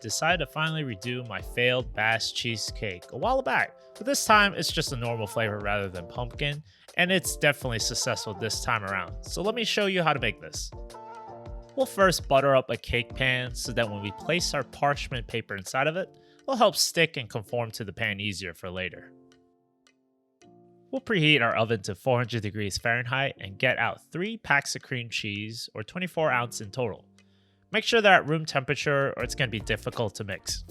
decided to finally redo my failed Basque Cheesecake a while back, but this time it's just a normal flavor rather than pumpkin, and it's definitely successful this time around. So let me show you how to make this. We'll first butter up a cake pan so that when we place our parchment paper inside of it, it'll help stick and conform to the pan easier for later. We'll preheat our oven to 400 degrees Fahrenheit and get out 3 packs of cream cheese, or 24 ounces in total. Make sure they're at room temperature or it's going to be difficult to mix.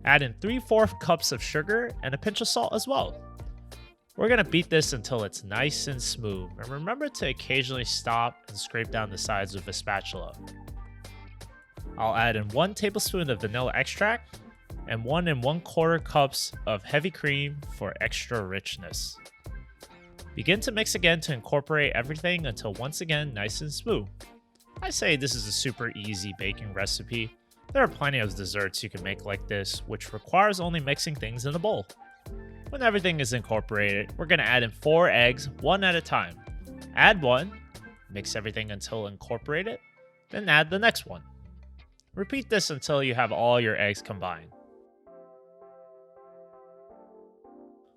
Add in 3/4 cups of sugar and a pinch of salt as well. We're going to beat this until it's nice and smooth, and remember to occasionally stop and scrape down the sides with a spatula. I'll add in 1 tablespoon of vanilla extract and 1 1/4 cups of heavy cream for extra richness. Begin to mix again to incorporate everything until once again nice and smooth. I say this is a super easy baking recipe. There are plenty of desserts you can make like this, which requires only mixing things in a bowl. When everything is incorporated, we're going to add in 4 eggs, one at a time. Add 1, mix everything until incorporated, then add the next one. Repeat this until you have all your eggs combined.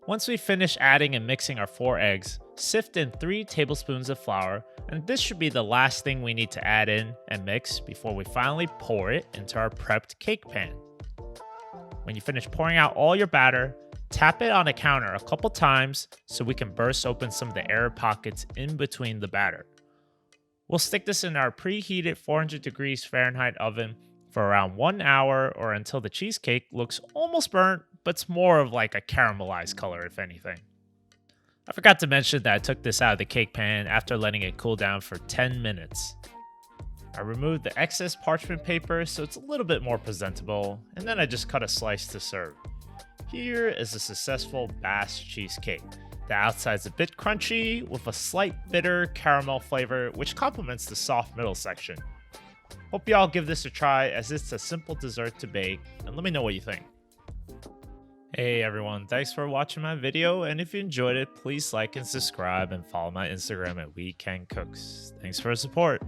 Once we finish adding and mixing our 4 eggs, sift in 3 tablespoons of flour, and this should be the last thing we need to add in and mix before we finally pour it into our prepped cake pan. When you finish pouring out all your batter, tap it on the counter a couple times so we can burst open some of the air pockets in between the batter. We'll stick this in our preheated 400 degrees Fahrenheit oven for around 1 hour or until the cheesecake looks almost burnt, but it's more of like a caramelized color if anything. I forgot to mention that I took this out of the cake pan after letting it cool down for 10 minutes. I removed the excess parchment paper so it's a little bit more presentable, and then I just cut a slice to serve. Here is a successful Basque cheesecake. The outside's a bit crunchy with a slight bitter caramel flavor which complements the soft middle section. Hope y'all give this a try as it's a simple dessert to bake, and let me know what you think. Hey everyone, thanks for watching my video, and if you enjoyed it, please like and subscribe and follow my Instagram at WeCanCooks. Thanks for the support.